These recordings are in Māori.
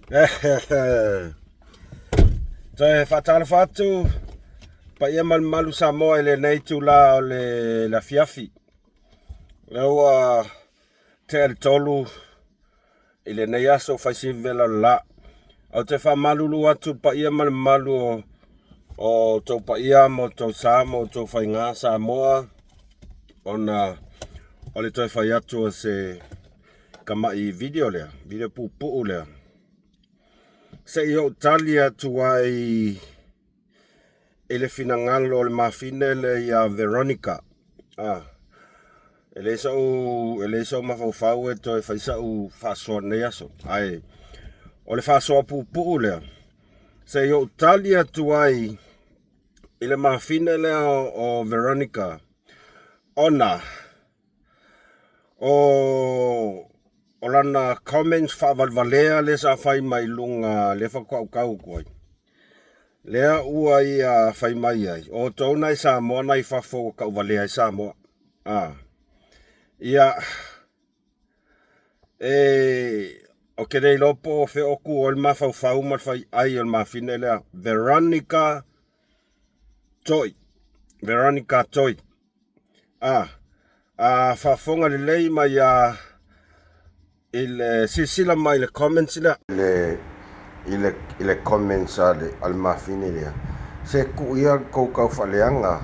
Te whatala whatu, pa ia malu Samoa ele nei tu la o le la fiafi. Leua te al tolu ele nei aso whaisi vela la. Au te wha malulu atu pa ia malu o tau pa ia mo tau Samoa, tau whai ngā Samoa. Ona o le toi whai atu o se kamai video lea, video pupu lea. Se i tali atu ai ele finangalo le mafine le ia Veronica. Ele so mafau e toi faisau faso ne aso. Ai o le faso pupu lea. Se i tali atu ai ele mafine le o Veronica. Ona o lana comments whavalvalea le sa whai mai lunga le whakau koi. Lea ua ia whai mai ai. O tau nai Samoa nai whafo kau valea i Samoa. Ia o kerei lopo o whi oku o le mawhau mat whai ai o le mawhine lea Veronica Toi. Veronica Toi. Whafonga le lei mai il sisila mai le comments la ile comments ale al mafine lea se ku ia ko kau faleanga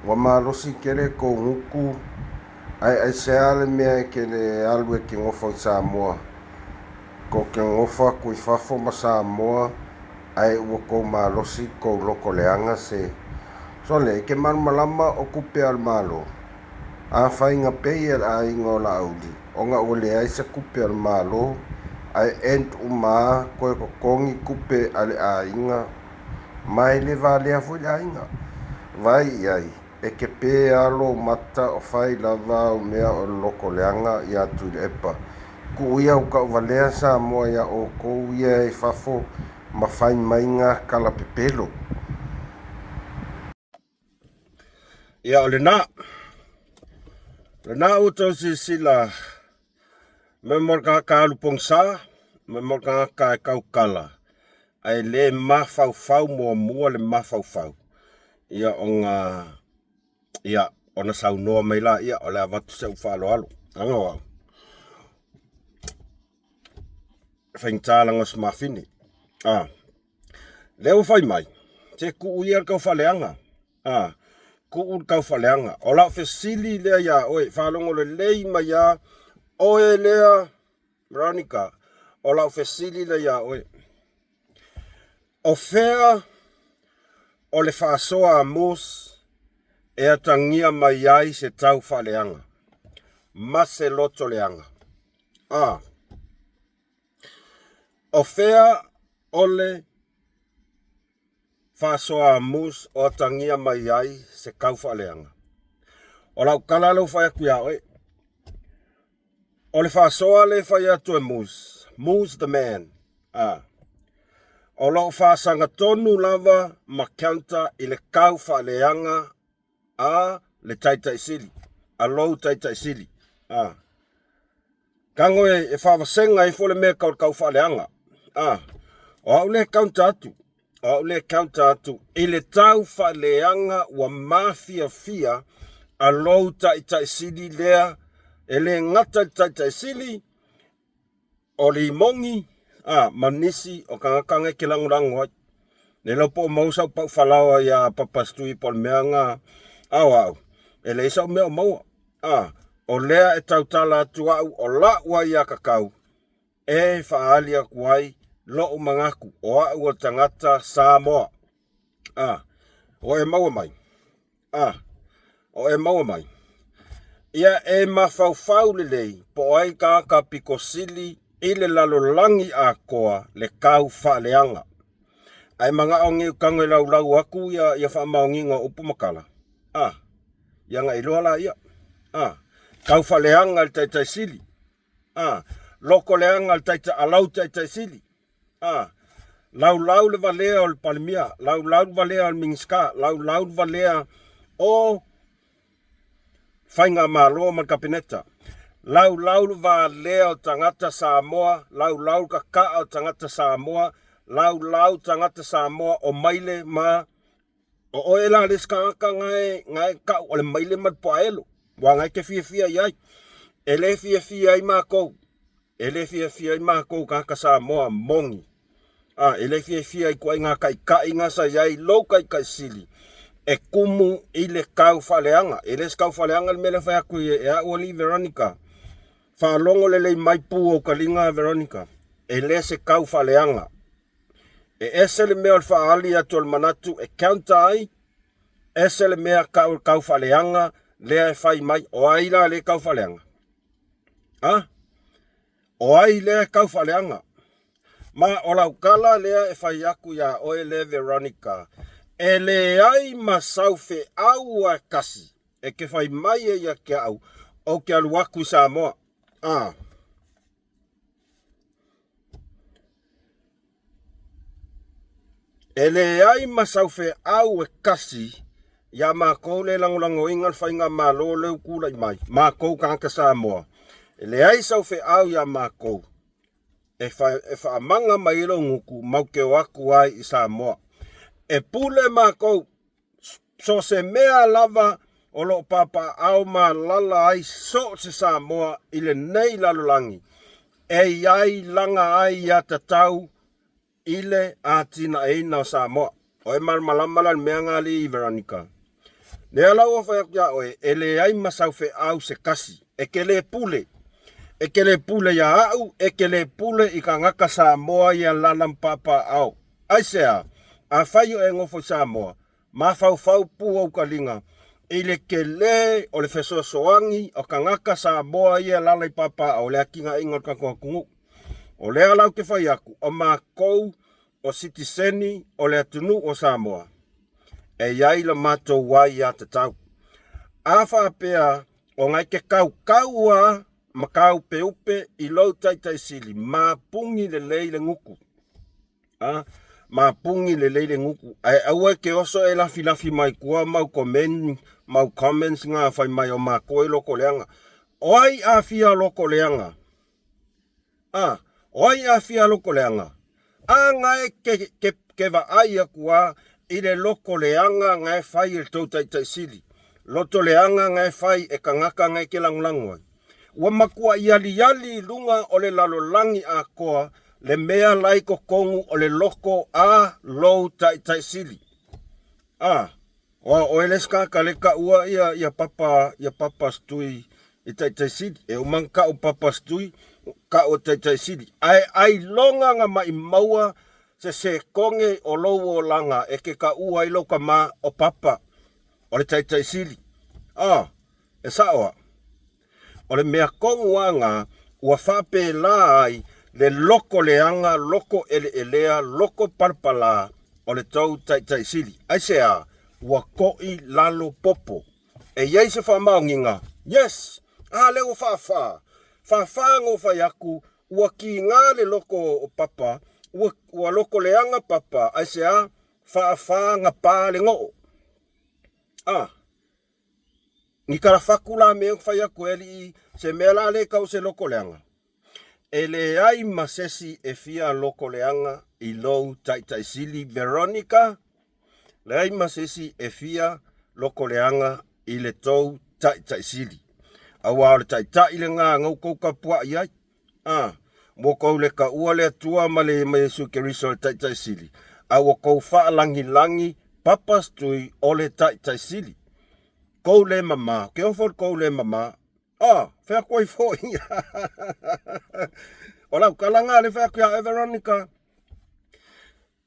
wa malosi kele ko nguku ai se ale me ke le alwe ki ngofo Samoa ko ke ngofa ku fafo ma Samoa ai wo ko malosi ko loko leanga se so le ke malama o kupe al malo a fainga pei ai ngola audi o nga ole ai se kupe al malo ai ent uma ko kongi kupe ale ainga mai le vale a foi ainga vai ai e ke pe alo mata o fai lava o mea o loko leanga ia tu epa ku ia o ka valea Samoa ia o ko ia e fafo ma fai mainga kala pepelo ia ole na uto sila memor ka lupongsa memor ka kaukala ai le mafau mua le mafau ia onga ia ona saunoa mai la ia o le avatu se ufalo alo anga whaingtālanga smafini leo whai mai te ku ia kau whaleanga ku kau whaleanga o la fesili lea ia oe whalongo le lei mai ia oe lea Veronica o la fesili lea ia oe o fea o le whaasoa a mos e atangia mai ai se tau whaleanga. Ma se loto leanga. O fea o le whaasoa a mos o atangia mai ai se kau whaleanga. O lau kalalo whai kuia oe. O le whaasoa le whai atu e mos. Mos the man. O lau whaasanga tonu lava ma counter i le kau whaleanga le taitai sili. A lou taitai sili. Kango e whaawasenga i fole mea kau whaleanga. O au le counter atu. O au le counter atu. I le tau whaleanga wa mafia fia a lou taitai sili lea. E le ngata taitai sili o li mongi. Manisi o kanga ke langurango ai. Ne lopo mausa pau whalawa ia papastui pol meanga au. E le isa o mea maua. O lea e tautala atu au o la ua ia kakau. E whaalia kuai lo mangaku o au o tangata Samoa. O e maua mai. O e maua mai. Ia e mawhau lelei po ai ka piko sili ile lalo langi a koa le kau whaleanga. Ai mga ongi kango lau aku ia wha maongi ngā upu makala. Ia ngā iloa la ia. Kau whaleanga al taitai sili. Loko leanga al taitai alau taitai sili. Lau le valea o le palimia. Lau valea o le mingska. Lau valea o whainga māloa man kapineta. Lau va leo tangata Samoa, lau kaka o tangata Samoa, lau tangata Samoa o maile ma o ela leska ka ngai ka o le maile mat poelo. Wa ngai ke fia yai. Ele fia ai ma ko. Ele fia ai ma ko ka Samoa mongi. Ele fia ai ko nga kai nga sa yai lo kai sili. E kumu ile kau faleanga. Ele kau faleanga le mele fa ku e a Oli Veronica. Fa longo le mai pu o kalinga Veronica. Ele se kau faleanga. E ese le mea fa ali atu manatu e counta ai. Ese le mea kau faleanga lea e fai mai. O ai la le kau faleanga. O ai lea kau faleanga. Ma o lau kala lea e fai aku ya oe le Veronica. E le ai masaufe au a kasi. E ke fai mai e ia ke au. O ke alu aku Samoa. Ele ai masaufe au e kasi ya mako le langolango ingal fainga malo le kula mai mako kanka Samoa. Ele ai saufe au ya mako e fa manga mai lo nguku mauke waku ai i Samoa. E pule mako so se mea lava o lo papa au ma lala ai so se Samoa ile nei lalulangi. E ai langa ai ya tatau ile atina eina Samoa. O e malala mea ngali Veronica. Le ala o fa ya oe ele ai masaufe au se kasi. E ke le pule. E ke le pule ya au. E ke le pule i ka ngaka Samoa ia lalam papa au. Ai sea. A faio e ngofo Samoa. Ma fau pu au kalinga. Ile ke le o le feso soangi o ka ngaka Samoa ia lalai papa au. Le akinga ingot ka kungu. O le alau ke fai aku. O ma kou o sitiseni o le atunu o Samoa. E iai la mato wai a te tau. Awha pea o ngai ke kaua makau peupe i lau tai sili. Ma pungi le leile nguku. Ma pungi le leile nguku. Ai aue ke oso e lafi mai kua mau comments ngā fai mai o ma koe loko leanga. Oi a fia loko leanga. Oi a fia loko leanga. Ngai ke va ai a kua i le loko leanga ngai fai il tau tai sili. Loto leanga ngai fai e kangaka ngai ke langulangoi. Wa makua yali lunga o le lalolangi a koa le mea laiko kongu o le loko a lou tai sili. O eleska ka leka ua ia papa stui i tai sili. E umang ka o papa stui ka o tai sili. Ai longa nga mai maua se konge o lou o langa e ke ka ua i loka ma o papa o le tai sili. E saoa. O le mea kongu anga ua whape la ai le loko leanga, loko elea, loko parpala o le tau tai sili. Ai sea, ua koi lalo popo. E iei se whamaunginga. Yes, leo whawha. Whawha ngō whaiaku, ua ki ngā le loko o papa, ua loko leanga papa. Ai sea, whawha ngā pā le ngō. Ni kara whakula mea whaiaku eli se mea la le kau se loko leanga. E le ai masesi e fia loko leanga i lou tai sili Veronica. Le ai masesi e fia loko leanga i le tou tai sili. Awa o le tai le ngā ngau kou ka pua i ai. Mo kou le ka ua le atua ma le Yesu Keriso le tai sili. Awa kou wha langi papa stui o le tai sili. Kou le mama. Ke ofo kou le mama. Whea koi fōi. O lau kalanga le whea kia e Veronica.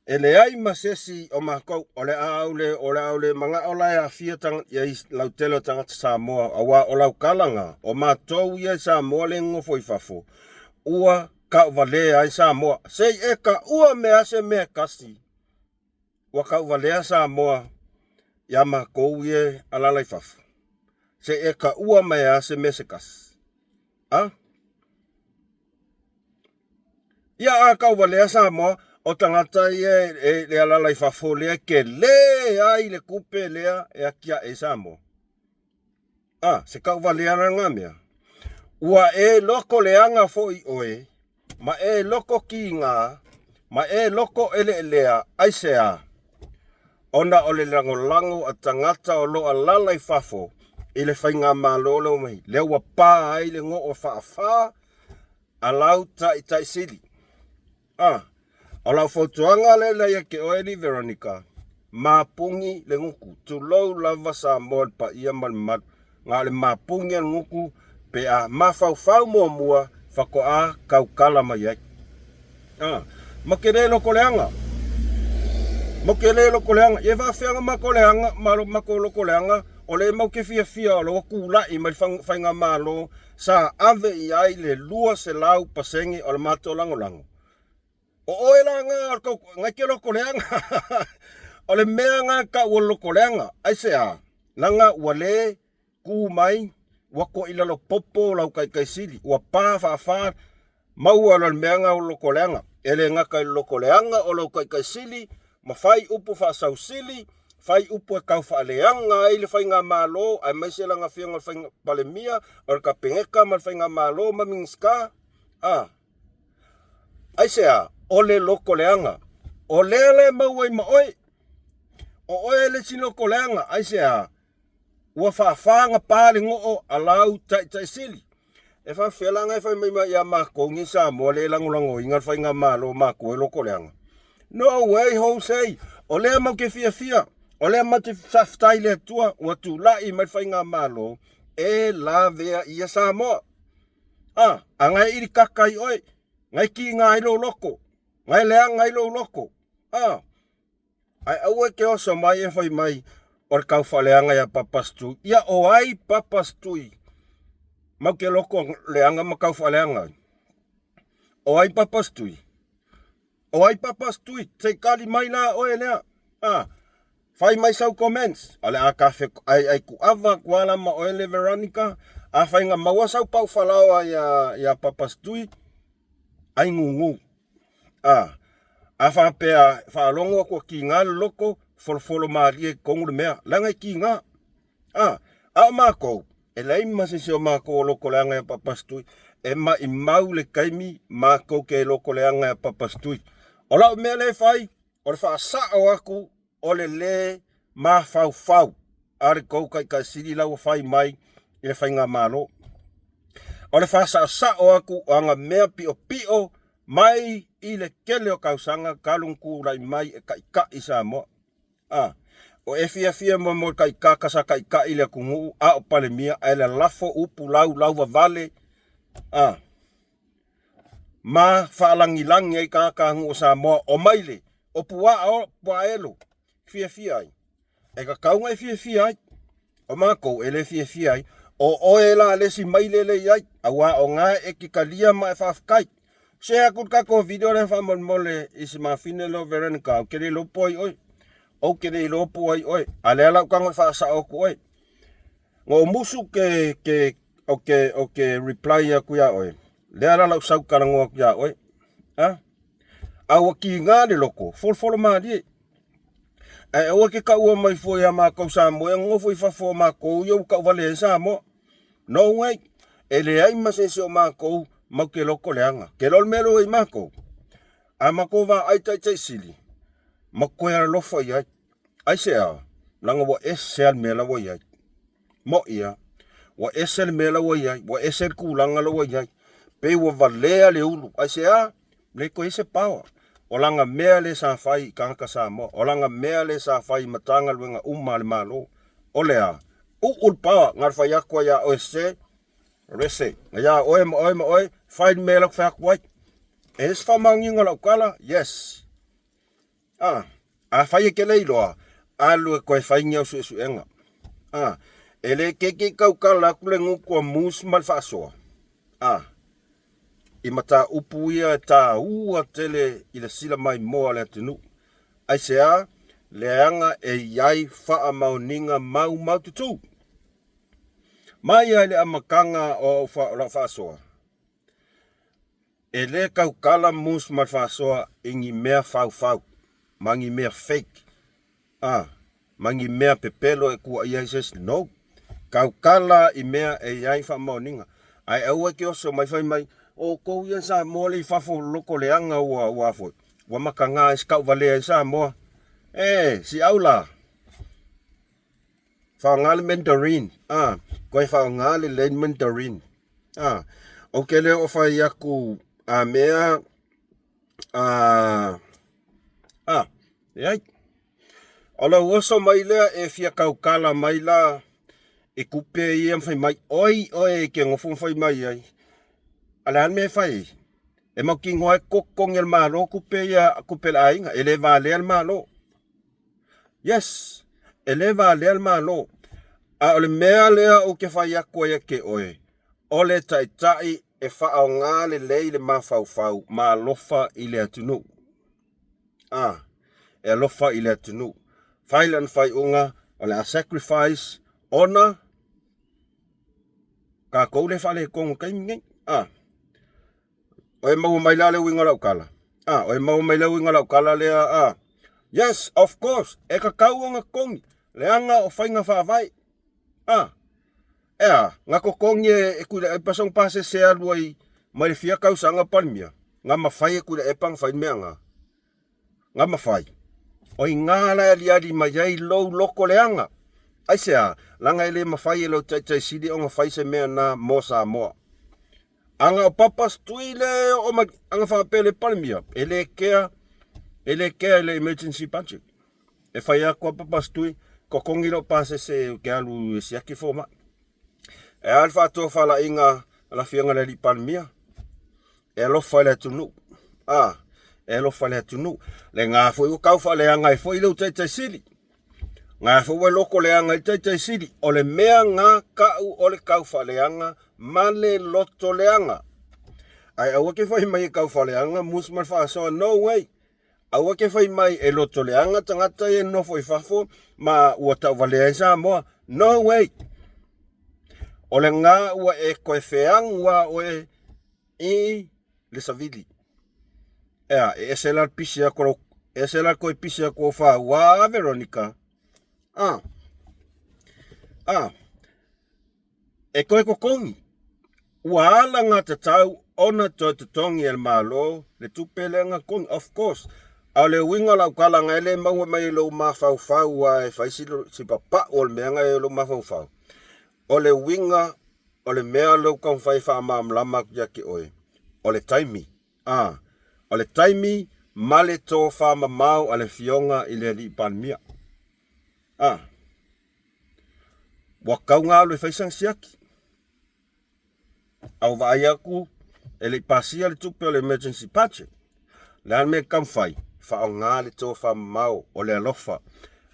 E le ai masesi o makou o le aule manga o lai a fia tanga i lau telo tangata Samoa. Awa o lau kalanga o mātou i Samoa le ngofo i fafo. Ua ka uvalea ai Samoa. Sei e ka ua mea se mea kasi. Ua ka uvalea Samoa ia makou i alalai fafo. Se e ka ua mea se mesekas. Ia a kau walea Samoa o tangata e le alalai fafo lea ke le ai le kupe lea e a kia e Samoa. Se kau walea ranga mea. ua e loko leanga fo I oe, ma e loko ki ngā, ma e loko ele elea aisea. Ona o le lango a tangata o loa lalai fafo, I le whainga malolo mai, leo wa pā ai le ngo o whaafā, a lau tai sili. O lau fotuanga le leia ke oeli Veronica, mapungi le nguku, tu lau lava sa moa pa ia malmat, ngā le mapungi le nguku, pe a mafau mua whako a kaukala mai ai. Makere loko leanga. Makere loko leanga. Ye whawhianga mako leanga, malo mako loko leanga, o le mau ke fia o lo kula I mai whainga malo, sa ave I ai le lua se lau pasengi o le mato lango. O oe langa, ngai ke loko leanga. O le mea ngā ka ua loko leanga, ai sea, nanga ua le ku mai, wako I lalo popo lau kai sili, ua pā whaafā, maua lo le mea ngā ua loko leanga. Ele ngā kai loko leanga o lau kai sili, ma whai upu whaasau sili, whai upu e kau whaaleanga I le whainga malo, ai maise langa whianga le whainga palemia, o le ka pengeka ma le whainga malo, ma mingska. Ai sea, o le loko leanga, o le maua I maoi, o oe le si loko leanga, ai sea, ua whaafanga pāle ngoo a lau tai sili. E whawhelanga e whaimai ia mako ngisa mo le langolango inga le whainga malo mako e loko leanga. No way, Jose. O lea mau ke fia. O lea mau te saftai le tua. Ua tu lai mai whainga malo. E la vea ia sa moa. A ngai iri kakai oi. Ngai ki ngai lo loko. Ngai lea ngai lo loko. Ai au e ke oso mai e whaimai. O le kau whaleanga ia papastui. Ia o ai papastui. Mau ke loko leanga ma kau whaleanga. O ai papastui. O ai papastui, te kali mai la oe lea. Whai mai sau comments. Ale a kafe ai ku ava kuala ma oe le Veronica. A whai ngā maua sau pau whalawa ia papastui. Ai ngungu. A whapea whalongo ko ki ngā loko. Folofolo maarie kongu le mea. Langai ki ngā. A mako. E lei masisi o mako o loko leanga ia papastui. E ma I mau le kaimi mako ke loko leanga ia papastui. O lau mea le whai, o le whaasao aku, o le ma fau. Are kou kai siri lau whai mai, I le whainga malo. O le whaasao aku, o anga mea pio, mai I le kele o kausanga, kalungku rai mai e ka isa mo. O e fia mo ka kasa ka I le kungu, a o palemia, e le lafo upu lau vavale. Ma whaalangilangi ai ka ngu o Samoa o maile, o pua o paelo, fia ai. E ka kaunga e fia ai, o mako ele fia ai, o oela lesi maile le ai, awa o ngā e ki kalia ma e whafkai. Shea kut kako video le whamolmole isi ma fine lo Veronica, o kere lopo ai oi, o kere lopo ai oi, ale ala kango whaasa oku oi. Ngo musu ke reply ya kuya oi. Lea la lau sau karangoa kia oi. Awa ki ngā le loko, folofolo maari. E awa ke ka ua mai fo ia mākou Samoa, ngofo I whafo mākou, iau ka wale e Samoa. No way, e le ai masese o mākou, mau ke loko leanga. Ke lol melo I mākou. A mākou wā ai tai sili. Mako e lofo I ai. Ai sea, langa wa esel mela wa iai. Mo ia, wa esel mela wa iai, wa esel kulanga lo wa iai. Pe ua valea le ulu. Ai sea, le ko ese pawa. O langa mea le sa whai kanka Samoa. O langa mea le sa whai matanga luenga le malo. O lea, ul pawa. Ngar whai akwa ia o ese. Rese. Ia oe. Whai mea lak whai akwa. Es whamangi ngala ukala. Yes. A whai ke leiloa. Alu e koe whai ngiau su enga. Ele keke kaukala kule ngukua mus mal whaasoa. I mata upu ia ta ua tele I le sila mai moa le atinu. Ai sea, le anga e iai wha mauninga mau tutu. Mai ai le amakanga o whaasoa. E le kaukala mus mal whaasoa ingi mea fau. Mangi mea fake. Mangi mea pepelo e kua iai ses no. Kaukala I mea e iai wha mauninga. ai au ke oso mai fai mai o ko ia sa mo le fafo loko le anga wa fo wa makanga skau vale sa mo si aula fa ngal Mandarin ko fa ngal le Mandarin o ke le o fa yaku a mea yai ola oso mai le e fia kaukala mai la e kupe i fai mai oi ke ngofu fai mai ai ala me fai e mau ki ngoi kokong el malo kupe la inga ele vale el malo yes ele vale el malo a ole mea lea o ke fai ako ya ke oe ole tai e fa au ngale le mafau ma lofa ile atunu e lofa ile atunu failan fai unga ole a sacrifice ona ka ko le fale kong kai ngai oe mau mai la le winga lau kala oe mau mai la winga lau kala le yes of course e ka kauanga kongi le anga o fainga fa vai nga ko kongi e kuda e pasong pase se alwai mai fia kau sanga palmia nga mafai e kuda e pang fai meanga nga mafai oi ngala liadi mai lo loko le anga ai sea langa ele mafai lo tai sidi o mafai se mea na mosa mo anga papas tuile o ma anga fa pele palmia ele kea ele emergency budget e fai ako papas tui ko kongi lo pase se ke alu siaki foma e alfa to fala inga la fianga le palmia e lo fale tunu e lo fale tunu le nga fo kau fale anga fo ile tai sidi nga fo we loko le anga tai sidi o le mea nga ka o le kau fale anga male loto le anga ai awa ke fai mai kau fale anga musmal fa so no way awa ke fai mai e loto le anga tangata e no foi fafo ma ua tau vale sa mo no way o le nga ua e koe feang ua oe i le savili e selar pisia ko e selar koe pisia ko fa wa Veronica e koe ko kongi ua ala nga te tau ona to te tongi el malo le tupele nga kongi of course a le winga lau kala nga ele maua mai lo mafau wa e faisi si papa o le mea nga e lo mafau o le winga o le mea lo kong fai fa mamlama ya ki oe o le taimi o le taimi male to fa mamau ale fionga ile li palmia wakau nga lo faisang siaki au vai aku ele pasia le tupe le emergency budget le me kam fai fa nga le to fa mau o le alofa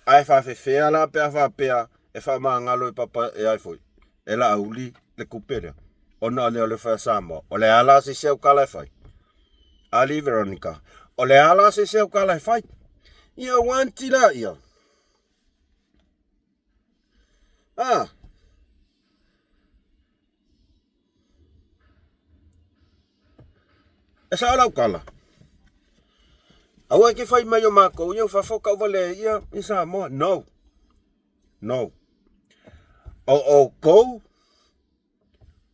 ai fa fe la pe fa pe e fa ma nga lo papa e ai foi e la uli le kupere ona le fa samo o le ala se se kala fai ali Veronica o le ala se se kala fai ia wanti la ia esa ala kala awa ke fai mai o mako ia fa foka vale ia isa mo no o ko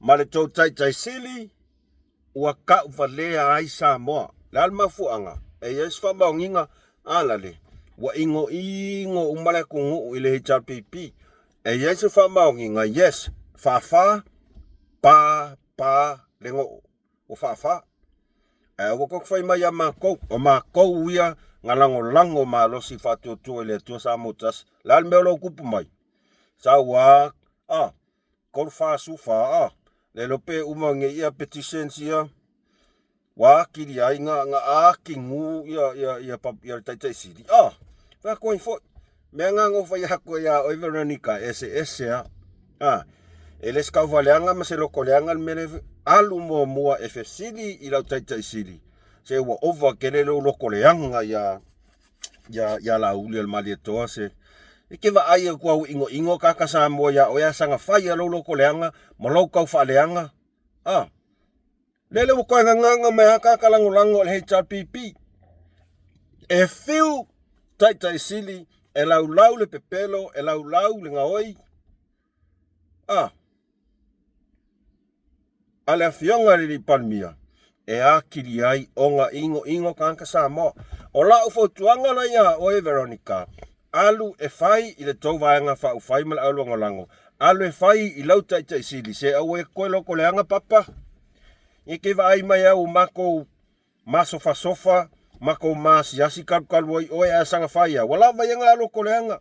male to tai sili ua ka vale ai sa mo la mafuanga e yes fa maunga ala le wa ingo umale ko ngu ile HRPP e yes fa maunga yes fa pa lengo o fa o ko fai mai o mako ia ngalango malo si fatu tu ile tu sa motas la me lo kupu mai sa wa ko fa su fa le lope umange ia petition sia wa kiri ai nga ki ngu ia pap ia tai sidi fa ko info me nga ngo fa ya ko ya o Veronica SS ya ele ska valeanga ma se lo koleanga me alu mo FFCD ila tai sidi se wa over kele lo koleanga ya la uli el malieto se ke va ai ko ingo kaka sa mo ya o ya sanga fai lo koleanga mo lo ka fa leanga lele ko nganga me kaka lango le HRPP e fiu tai sili e lau le pepelo e lau le ngaoi ale afionga le palmia e akili ai onga ingo kanka Samoa o la ufotuanga na ia o Veronica alu e fai i le tau vaenga fa ufai mal alu ngolango alu e fai i lau tai sili se au e koe loko leanga papa i ke vai mai au mako sofa mako yasi kalu o e asanga fai ya wala vaenga loko leanga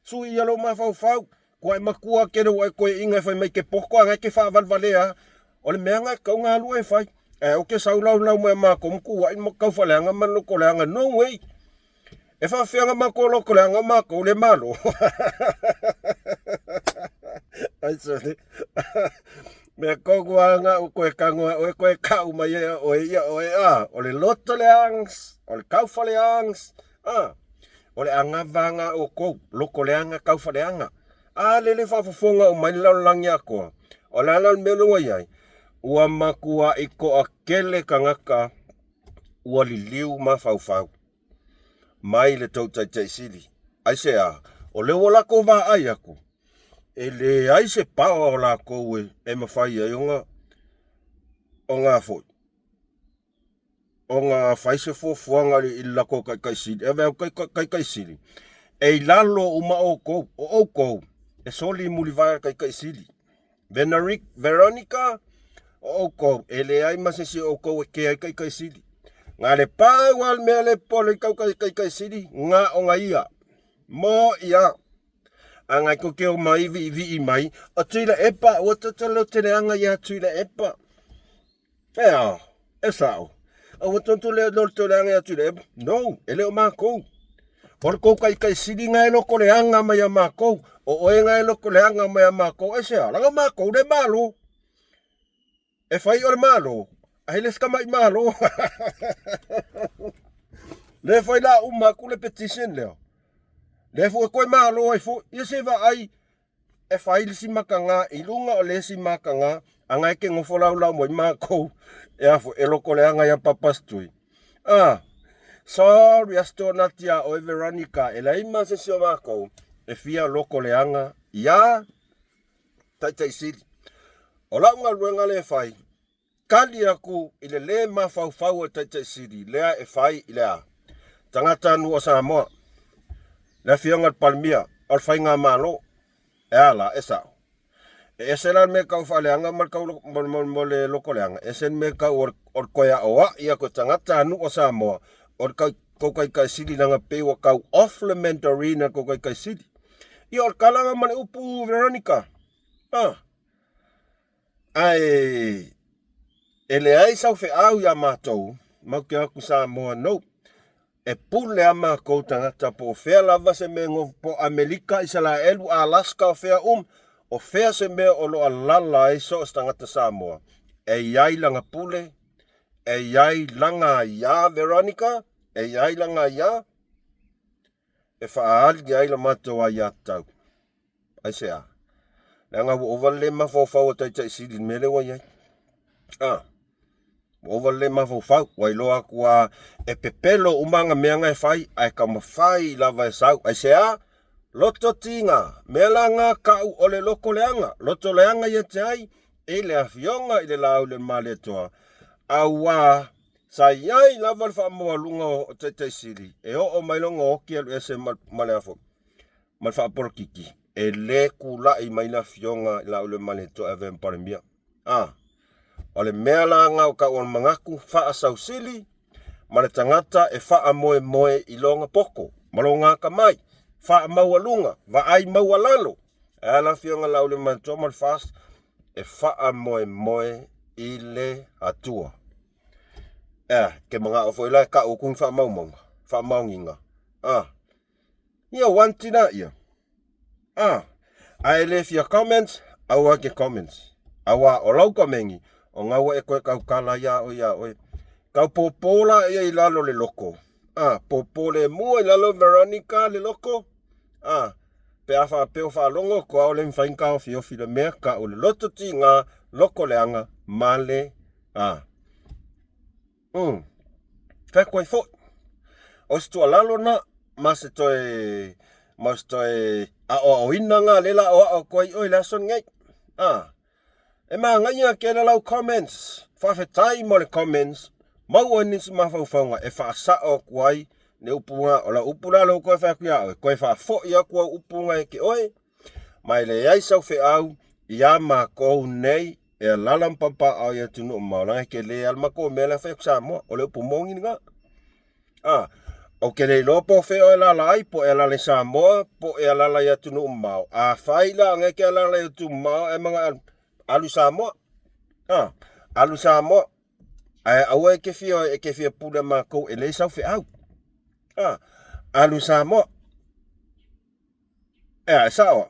sui alo ma fau koe makua kere o e koe inga fai mai ke poko anga ke fa valvalea o le meanga kaunga alu e fai o ke saulau mo e mako mku wa mo kau fa leanga man loko leanga no way e fa fianga mako loko leanga mako le malo ai sorry me koguanga o koe kangua o koe kau mai o le loto leangs o le kau fa leangs o le anga vanga o ko loko leanga kau fa leanga le fa fonga o mai langi ako o la melo ai ua makua iko akele kangaka ua liliu ma fau mai le tau tai sili ai se o le wala ko va ai aku ele ai se pao o la ko e mafai ai onga fo onga fai se fo fuanga i la ko kai sili e kai sili e lalo uma o ko e soli muliva kai sili Veronica ko ele ai masisi o ko ke kai sili ngale pa wal mele pole kai sili nga onga ia mo ia anga ko ke o mai vi mai o tuila epa o totolo te anga ia tuila epa esao o totolo le to anga ia tuila epa no ele o mako por ko kai sili nga lo ko le anga mai mako o nga lo ko le anga mai mako esa la mako de malo e fai o malo ai les kamai malo le fai la ku le petition leo le fo koe malo ai fo ia se va ai e fai si makanga i lunga o le si makanga anga ke ngofo lau mo mako e afo e loko le anga ya papastui sorry astonatia o Veronica e la ima se sio mako e fia loko le anga ya tai sili o la unga luenga le fai kali aku i le ma fau o tai sili lea e fai i lea tangata nu o Samoa la fionga palmia al fai nga malo e ala esa e sela me ka fa leanga mal ka mo le loko leanga e sen me ka or koya oa ia ko tangata nu o Samoa or ka ko kai sili langa pe o ka off le mentorina ko kai sili i or kalanga man upu Veronica ai ele ai sau fe au ya matou mau ke aku Samoa no e pule ama ko tangata po fea lava se me po Amerika isala elu Alaska fea o fea se me o lo alala e so tangata Samoa e yai langa pule e yai langa ya Veronica e yai langa ya e faal yai la mato wa ya tau ai se langa overle ma fo tai sili mele wa yai overle ma fo wai lo akua e pepelo umanga meanga e fai ai ka mafai lava e sau ai se loto tinga melanga ka ole loko leanga loto leanga ye tai ele afionga ile lau le male toa awa sai ai lava fa mo lunga o tai sili e o mai longa o ki ese male afo mal fa por kiki e le kula i mai na fionga lau le male toa even parmia o le mea la ngau ka on mangaku fa asau sili ma le tangata e fa moe i longa poko malonga ka mai fa mawalunga va ai mawalalo ala fionga lau le mantomal fast e fa moe i le atua ke mga ofo ila ka o kung fa maunginga ia wantina ia I leave your comments awa ke comments awa o lau kamengi o ngawa e koe kau kala ya o kau popola e i lalo le loko popole mua i lalo Veronica le loko pe afa peo fa longo ko au le mfainka o fiofi le mea ka o le loto ti nga loko leanga male fe koe fo o stua lalo na mas toe o ina nga lela o koe o la son ngai E mā ngaia ke lau comments. Whawhetai mo le comments. Mau ni si mawhauwhaunga e whaasao kuai ne upunga o la upula lo koe whakuia oe. Koe whaafo ia kua upunga e ke oe. Mai le iai sau wheau ia mā kou nei e lalam pampa au ia tunu o maulanga ke le almako mele whaik sa moa o le upumongi ni ngā. O ke le lopo wheo e lala ai po e lala sa moa po e lala ia tunu o mau. A whaila nge ke lala ia tunu mau e mga alu sa moa. Alu sa moa. Ai aua e ke fia pula mā kou e le sau wheau. Alu sa moa. E sawa.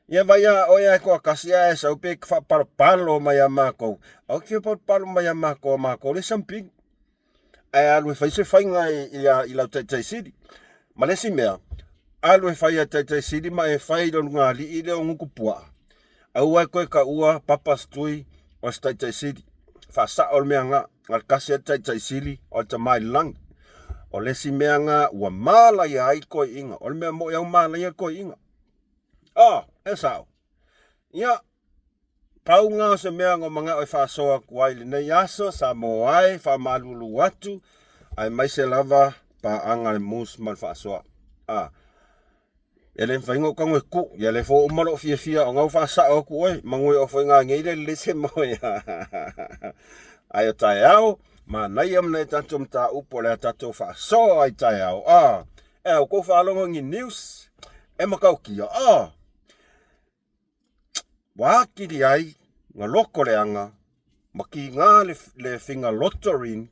Ia vai o ia ko kasia e sau pe fa parpalo mai a mako. Au ke parpalo mai a mako le samping. Ai alu fai se fai ngai i la tai sidi. Malesi mea. Alu fai a tai sidi mai fai don ngali i le ngu pua. Au ai ko ka ua papastui o tai sidi. Fa sa ol mea nga al kasia tai sidi o ta mai lang. O lesi mea nga ua mala ia ai ko inga. O mea mo ia mala ia ko inga. E sao. Ia, pau ngā se mea ngā mga oi whaasoa kuai le nei aso, sa mo ai, wha malulu watu, ai mai se lava pa anga le mus mal whaasoa. Ele whaingo kango e ku, ia le fo umalo fia o ngau whaasao kuai, mangui o whainga ngeire le se moe. Ai o tai au, ma nai am nei tatum ta upo le tato whaasoa ai tai au. E au ko whaalongo ngi news, e makau kia, Wakiri ai, ngā loko leanga, maki ngā le whinga lotorin,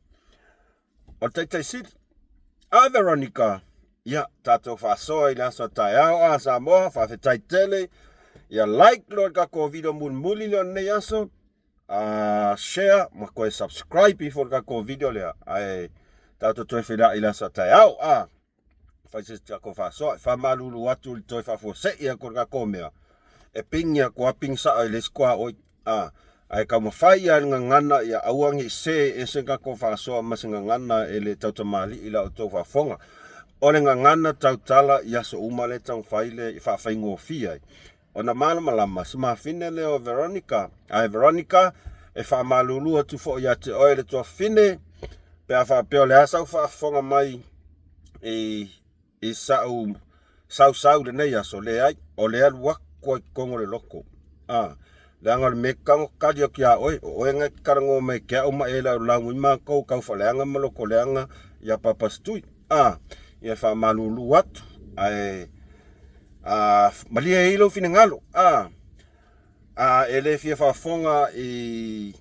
o tai sidi. Veronica, ia, tātou whaasoa i nasa tai au, sa moa, whawhetai tele, ia like lor kako video mun muli lor nei aso, share, ma koe subscribe i for kako video lea, ai, tātou toi whira i nasa tai au, whaise tako whaasoa, whamalulu watu li toi whafose ia kor kako mea. E pingia kua ping sa ai les kua oi ai ka mo fai ia ngana ia auangi se e se ka ko fa so ma se ngana e le tau mali ila o tau fa fonga o le ngana tau tala ia so umale tau fai le fa fai ngo fia ona malama sma fine le o Veronica Veronica e fa malulu tu fo ia te o le to fine pe fa pe o le asa fa fonga mai e sau le nei aso le ai o le alwa ko kongo le loko. Le anga le mekango kadi o kia oi ngai karango mai kia o mai la langu ima kau whaleanga maloko leanga ia papastui. Ia wha malulu watu. Malia e ilo fine ngalo. Ele fia whafonga i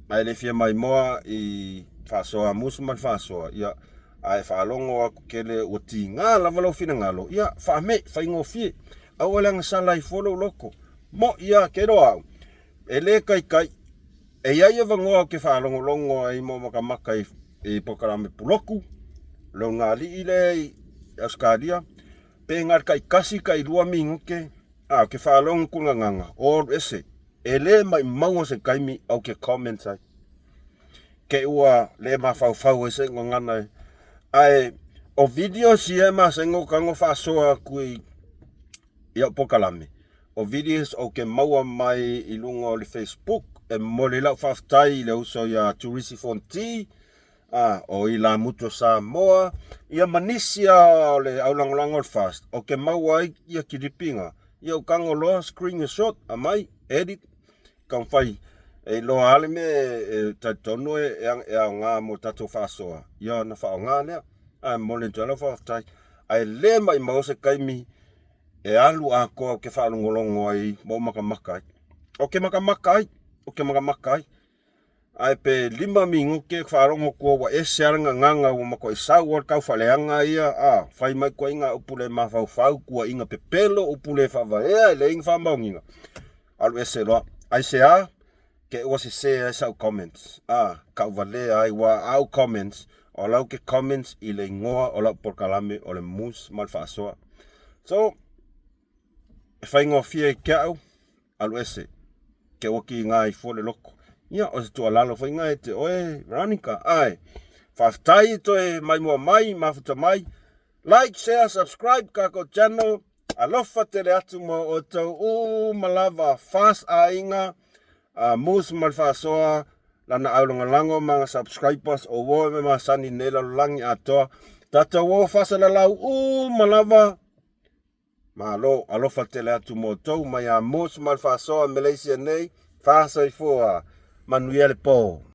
ele fia mai moa i whasoa musuman whasoa. Ia ai whalongo aku kele o ti ngā lavalo fine ngalo. Ia whame whaingo fie. Awalang salai follow loko. Mo ia kero au. Ele kai. E ia vangoa ke whalongolongo ai mo makamaka i pokarame puloku. Lo ngali ile askadia. Pe ngar kai kasi kai rua minguke. Ke whalongo kunga nganga. Or ese. Ele mai maunga se kaimi au ke comments ai. Ke ua le mawhau ese ngangana. Ai o video si e ma sengo kango whasoa kui ia pokalame. O videos o ke maua mai i lunga o le Facebook e mo le lau whaftai le uso ia Turisi Fonti o i la muto sa moa ia manisia o le aulangolango o fast o ke maua ia kiripinga ia ukango loa screenshot a mai edit kan fai e loa ale me taitono e ngā mo tato whasoa ia na whao ngā lea mo le tala whaftai ai le mai mause kaimi e alu a koa ke whalongolongo ai mo makamaka ai. O ke makamaka ai. Ai pe 5 mingu ke whalongo kua wa e searanga nganga wa mako e sau o kau whaleanga ia. Whai mai kua inga upule mawhau kua inga pepelo upule whawarea le inga whamaunginga. Alu e se loa. Ai se ke ua se sau comments. Kau wale ai wa au comments. O lau ke comments i le ngoa o lau porkalame o le mus mal whaasoa. So, whaingo fia kia au, alu ese, ke oki ngā i fōle loko. Ia, o se tua lalo whainga e te oe, Veronica, ai. Whaftai toi mai mua mai, mafuta mai. Like, share, subscribe, kako channel. alofa tele atu mo o tau malava fast ainga mus malfasoa lana aulunga lango mga subscribers o wo me masani nela langi atoa tata wo fasa la lau malava malo alofa tele atu mo tau maya mus malfasoa Malaysia nei fasa ifua Manuel Po